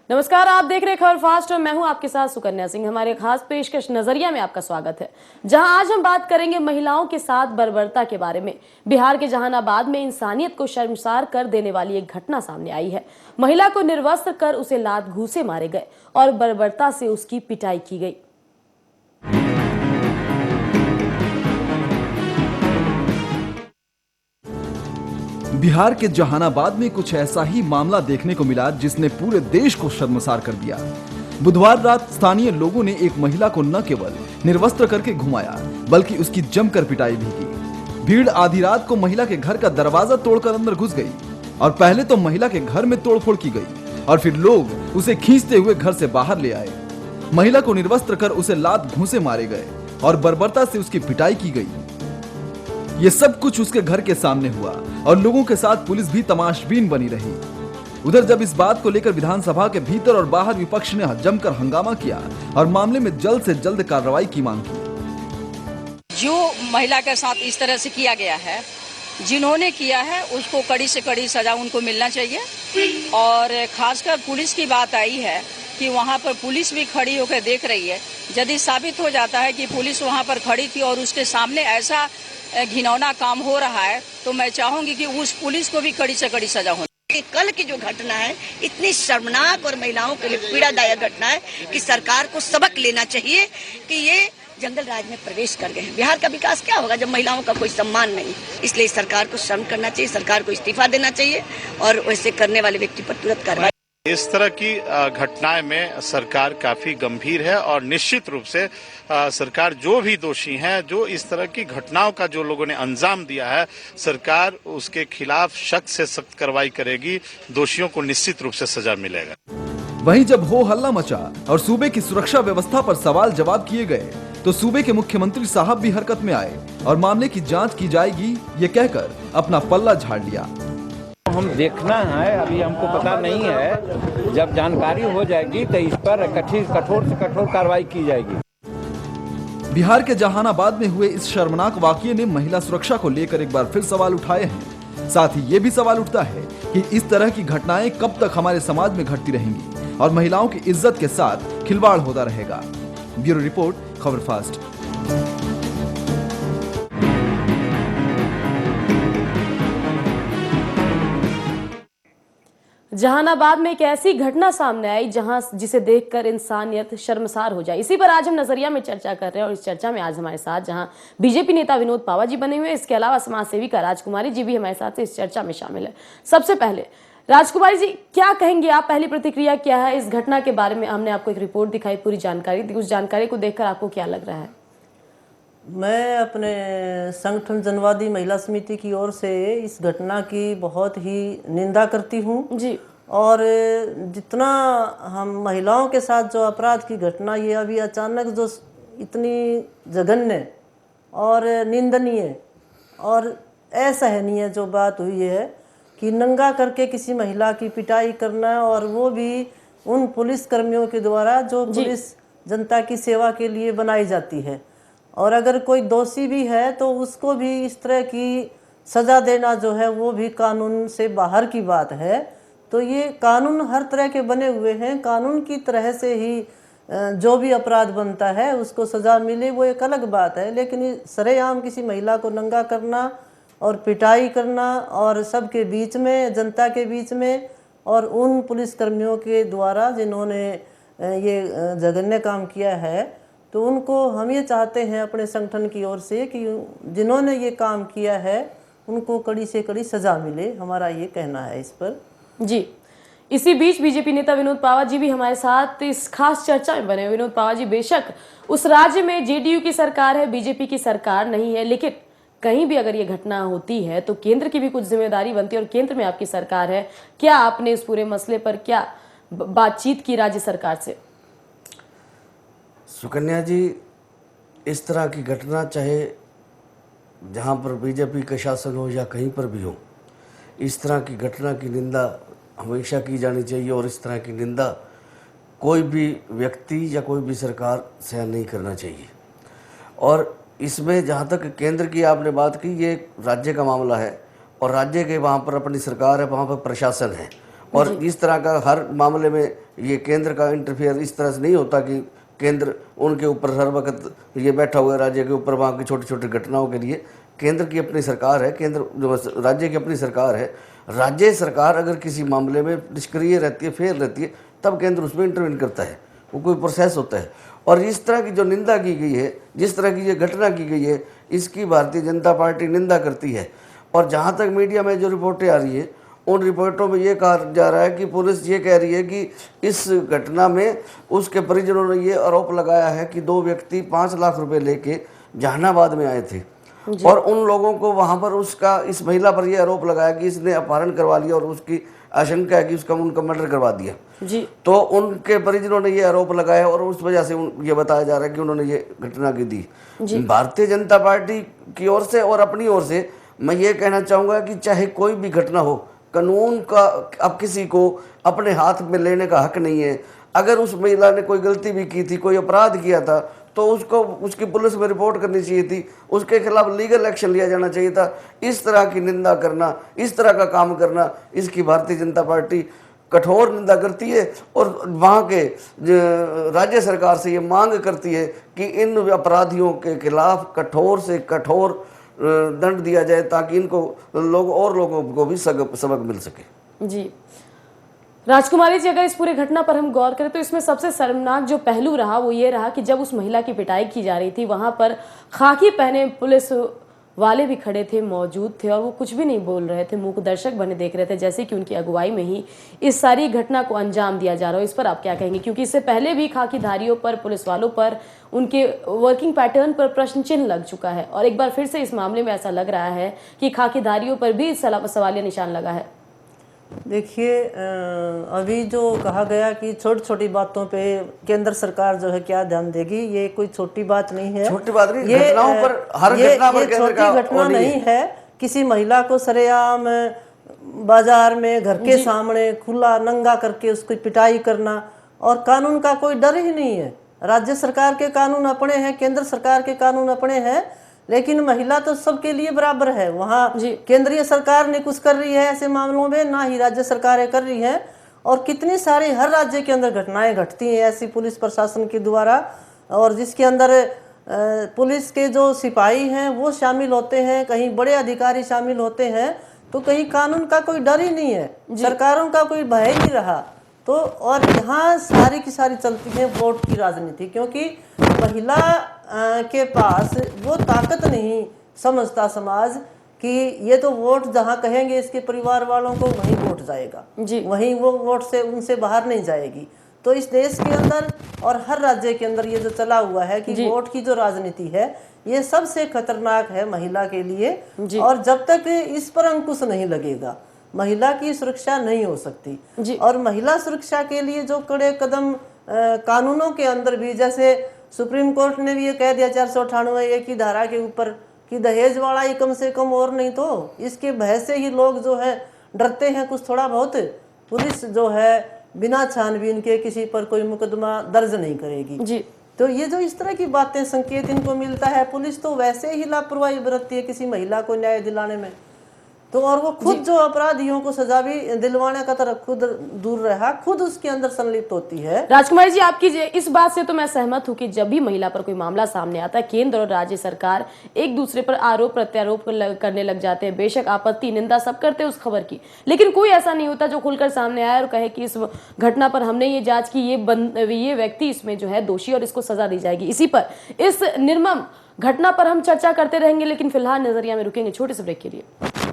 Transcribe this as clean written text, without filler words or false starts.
नमस्कार, आप देख रहे हैं खबर फास्ट और मैं हूं आपके साथ सुकन्या सिंह। हमारे खास पेशकश नजरिया में आपका स्वागत है, जहां आज हम बात करेंगे महिलाओं के साथ बर्बरता के बारे में। बिहार के जहानाबाद में इंसानियत को शर्मसार कर देने वाली एक घटना सामने आई है। महिला को निर्वस्त्र कर उसे लात घूंसे मारे गए और बर्बरता से उसकी पिटाई की गई। बिहार के जहानाबाद में कुछ ऐसा ही मामला देखने को मिला जिसने पूरे देश को शर्मसार कर दिया। बुधवार रात स्थानीय लोगों ने एक महिला को न केवल निर्वस्त्र करके घुमाया बल्कि उसकी जमकर पिटाई भी की। भीड़ आधी रात को महिला के घर का दरवाजा तोड़कर अंदर घुस गई और पहले तो महिला के घर में तोड़फोड़ की गई और फिर लोग उसे खींचते हुए घर से बाहर ले आए। महिला को निर्वस्त्र कर उसे लात घूंसे मारे गए और बर्बरता से उसकी पिटाई की गई। ये सब कुछ उसके घर के सामने हुआ और लोगों के साथ पुलिस भी तमाशबीन बनी रही। उधर जब इस बात को लेकर विधानसभा के भीतर और बाहर विपक्ष ने जमकर हंगामा किया और मामले में जल्द से जल्द कार्रवाई की मांग की। जो महिला के साथ इस तरह से किया गया है, जिन्होंने किया है उसको कड़ी से कड़ी सजा उनको मिलना चाहिए। और खासकर पुलिस की बात आई है कि वहाँ पर पुलिस भी खड़ी होकर देख रही है। यदि साबित हो जाता है कि पुलिस वहाँ पर खड़ी थी और उसके सामने ऐसा घिनौना काम हो रहा है, तो मैं चाहूंगी कि उस पुलिस को भी कड़ी से कड़ी सजा हो। कल की जो घटना है इतनी शर्मनाक और महिलाओं के लिए पीड़ादायक घटना है कि सरकार को सबक लेना चाहिए कि ये जंगल राज में प्रवेश कर गए हैं। बिहार का विकास क्या होगा जब महिलाओं का कोई सम्मान नहीं। इसलिए सरकार को शर्म करना चाहिए, सरकार को इस्तीफा देना चाहिए और वैसे करने वाले व्यक्ति पर तुरंत कार्रवाई। इस तरह की घटनाएं में सरकार काफी गंभीर है और निश्चित रूप से सरकार जो भी दोषी हैं, जो इस तरह की घटनाओं का जो लोगों ने अंजाम दिया है, सरकार उसके खिलाफ सख्त से सख्त कार्रवाई करेगी। दोषियों को निश्चित रूप से सजा मिलेगा। वहीं जब हो हल्ला मचा और सूबे की सुरक्षा व्यवस्था पर सवाल जवाब किए गए तो सूबे के मुख्यमंत्री साहब भी हरकत में आए और मामले की जांच की जाएगी ये कहकर अपना पल्ला झाड़ लिया। हम देखना है, अभी हमको पता नहीं है। जब जानकारी हो जाएगी तो इस पर कठोर से कठोर कार्रवाई की जाएगी। बिहार के जहानाबाद में हुए इस शर्मनाक वाकये ने महिला सुरक्षा को लेकर एक बार फिर सवाल उठाए हैं। साथ ही ये भी सवाल उठता है कि इस तरह की घटनाएं कब तक हमारे समाज में घटती रहेंगी और महिलाओं की इज्जत के साथ खिलवाड़ होता रहेगा। ब्यूरो रिपोर्ट, खबर फास्ट। जहानाबाद में एक ऐसी घटना सामने आई जिसे देखकर इंसानियत शर्मसार हो जाए। इसी पर आज हम नजरिया में चर्चा कर रहे हैं और इस चर्चा में आज हमारे साथ जहां बीजेपी नेता विनोद पावा जी बने हुए हैं, इसके अलावा समाज सेविका राजकुमारी जी भी हमारे साथ इस चर्चा में शामिल है। सबसे पहले राजकुमारी जी, क्या कहेंगे आप? पहली प्रतिक्रिया क्या है इस घटना के बारे में? हमने आपको एक रिपोर्ट दिखाई, पूरी जानकारी दी, उस जानकारी को देखकर आपको क्या लग रहा है? मैं अपने संगठन जनवादी महिला समिति की ओर से इस घटना की बहुत ही निंदा करती हूँ जी। और जितना हम महिलाओं के साथ जो अपराध की घटना ये अभी अचानक जो इतनी जघन्य और निंदनीय और असहनीय जो बात हुई है कि नंगा करके किसी महिला की पिटाई करना और वो भी उन पुलिस कर्मियों के द्वारा जो पुलिस जनता की सेवा के लिए बनाई जाती है। और अगर कोई दोषी भी है तो उसको भी इस तरह की सज़ा देना जो है वो भी कानून से बाहर की बात है। तो ये कानून हर तरह के बने हुए हैं, कानून की तरह से ही जो भी अपराध बनता है उसको सज़ा मिले वो एक अलग बात है। लेकिन सरेआम किसी महिला को नंगा करना और पिटाई करना और सबके बीच में, जनता के बीच में, और उन पुलिसकर्मियों के द्वारा जिन्होंने ये जघन्य काम किया है, तो उनको हम ये चाहते हैं अपने संगठन की ओर से कि जिन्होंने ये काम किया है उनको कड़ी से कड़ी सजा मिले। हमारा ये कहना है इस पर। जी। इसी बीच बीजेपी नेता विनोद पावा जी भी हमारे साथ इस खास चर्चा में बने। विनोद पावा जी, बेशक उस राज्य में जेडीयू की सरकार है, बीजेपी की सरकार नहीं है, लेकिन कहीं भी अगर ये घटना होती है तो केंद्र की भी कुछ जिम्मेदारी बनती है और केंद्र में आपकी सरकार है। क्या आपने इस पूरे मसले पर क्या बातचीत की राज्य सरकार से? सुकन्या जी, इस तरह की घटना चाहे जहाँ पर बीजेपी का शासन हो या कहीं पर भी हो, इस तरह की घटना की निंदा हमेशा की जानी चाहिए और इस तरह की निंदा कोई भी व्यक्ति या कोई भी सरकार सहन नहीं करना चाहिए। और इसमें जहाँ तक केंद्र की आपने बात की, ये राज्य का मामला है और राज्य के वहाँ पर अपनी सरकार है, वहाँ पर प्रशासन है और इस तरह का हर मामले में ये केंद्र का इंटरफेयर इस तरह से नहीं होता कि केंद्र उनके ऊपर हर वक्त ये बैठा हुआ है राज्य के ऊपर, वहाँ की छोटी छोटी घटनाओं के लिए। केंद्र की अपनी सरकार है, केंद्र जो राज्य की अपनी सरकार है। राज्य सरकार अगर किसी मामले में निष्क्रिय रहती है, फेल रहती है, तब केंद्र उसमें इंटरवीन करता है, वो कोई प्रोसेस होता है। और इस तरह की जो निंदा की गई है, जिस तरह की ये घटना की गई है, इसकी भारतीय जनता पार्टी निंदा करती है। और जहाँ तक मीडिया में जो रिपोर्टें आ रही है, उन रिपोर्टों में ये कहा जा रहा है कि पुलिस ये कह रही है कि इस घटना में उसके परिजनों ने ये आरोप लगाया है कि 2 व्यक्ति 5 लाख रुपए लेके जहानाबाद में आए थे और उन लोगों को वहाँ पर उसका, इस महिला पर ये आरोप लगाया कि इसने अपहरण करवा लिया और उसकी आशंका है कि उसका उनका मर्डर करवा दिया जी। तो उनके परिजनों ने ये आरोप लगाया और उस वजह से ये बताया जा रहा है कि उन्होंने ये घटना की दी। भारतीय जनता पार्टी की ओर से और अपनी ओर से मैं ये कहना चाहूँगा कि चाहे कोई भी घटना हो, कानून का अब किसी को अपने हाथ में लेने का हक नहीं है। अगर उस महिला ने कोई गलती भी की थी, कोई अपराध किया था, तो उसको उसकी पुलिस में रिपोर्ट करनी चाहिए थी, उसके खिलाफ लीगल एक्शन लिया जाना चाहिए था। इस तरह की निंदा करना, इस तरह का काम करना, इसकी भारतीय जनता पार्टी कठोर निंदा करती है और वहाँ के राज्य सरकार से ये मांग करती है कि इन अपराधियों के खिलाफ कठोर से कठोर दंड दिया जाए ताकि इनको लोगों को भी सबक मिल सके। जी राजकुमारी जी, अगर इस पूरे घटना पर हम गौर करें तो इसमें सबसे शर्मनाक जो पहलू रहा वो ये रहा कि जब उस महिला की पिटाई की जा रही थी, वहां पर खाकी पहने पुलिस वाले भी खड़े थे, मौजूद थे और वो कुछ भी नहीं बोल रहे थे, मूक दर्शक बने देख रहे थे, जैसे कि उनकी अगुवाई में ही इस सारी घटना को अंजाम दिया जा रहा है। इस पर आप क्या कहेंगे, क्योंकि इससे पहले भी खाकीधारियों पर, पुलिस वालों पर, उनके वर्किंग पैटर्न पर प्रश्न चिन्ह लग चुका है और एक बार फिर से इस मामले में ऐसा लग रहा है कि खाकीधारियों पर भी सवालिया निशान लगा है। देखिए, अभी जो कहा गया कि छोटी छोटी बातों पे केंद्र सरकार जो है क्या ध्यान देगी, ये कोई छोटी बात नहीं है। छोटी बात नहीं, घटनाओं पर, हर घटना पर केंद्र का छोटी घटना नहीं है। किसी महिला को सरेआम बाजार में घर के सामने खुला नंगा करके उसकी पिटाई करना, और कानून का कोई डर ही नहीं है। राज्य सरकार के कानून अपने हैं, केंद्र सरकार के कानून अपने हैं, लेकिन महिला तो सबके लिए बराबर है। वहाँ केंद्रीय सरकार ने कुछ कर रही है ऐसे मामलों में, ना ही राज्य सरकारें कर रही हैं। और कितनी सारी हर राज्य के अंदर घटनाएं घटती हैं ऐसी पुलिस प्रशासन के द्वारा, और जिसके अंदर पुलिस के जो सिपाही हैं वो शामिल होते हैं, कहीं बड़े अधिकारी शामिल होते हैं, तो कहीं कानून का कोई डर ही नहीं है, सरकारों का कोई भय ही नहीं रहा। तो और यहाँ सारी की सारी चलती है वोट की राजनीति, क्योंकि महिला के पास वो ताकत नहीं समझता समाज कि ये तो वोट जहाँ कहेंगे इसके परिवार वालों को वहीं वोट जाएगा, वहीं वो वोट से उनसे बाहर नहीं जाएगी। तो इस देश के अंदर और हर राज्य के अंदर ये जो चला हुआ है कि वोट की जो राजनीति है, ये सबसे खतरनाक है महिला के लिए। और जब तक इस पर अंकुश नहीं लगेगा, महिला की सुरक्षा नहीं हो सकती। और महिला सुरक्षा के लिए जो कड़े कदम कानूनों के अंदर भी, जैसे सुप्रीम कोर्ट ने भी ये कह दिया 498 की धारा के ऊपर कि दहेज वाला ही कम से कम, और नहीं तो इसके भय से ही लोग जो है डरते हैं कुछ थोड़ा बहुत। पुलिस जो है बिना छानबीन के किसी पर कोई मुकदमा दर्ज नहीं करेगी। तो ये जो इस तरह की बातें, संकेत इनको मिलता है, पुलिस तो वैसे ही लापरवाही बरतती है किसी महिला को न्याय दिलाने में। तो और वो खुद जो अपराधियों को सजा भी दिलवाने का तरफ खुद दूर रहा, खुद उसके अंदर संलिप्त होती है। राजकुमारी जी, आपकी इस बात से तो मैं सहमत हूँ कि जब भी महिला पर कोई मामला सामने आता है, केंद्र और राज्य सरकार एक दूसरे पर आरोप प्रत्यारोप करने लग जाते हैं। बेशक आपत्ति, निंदा सब करते हैं उस खबर की, लेकिन कोई ऐसा नहीं होता जो खुलकर सामने आए और कहे कि इस घटना पर हमने ये जांच की, ये व्यक्ति इसमें जो है दोषी और इसको सजा दी जाएगी। इसी पर, इस निर्मम घटना पर हम चर्चा करते रहेंगे, लेकिन फिलहाल नजरिया में रुकेंगे छोटे से ब्रेक के लिए।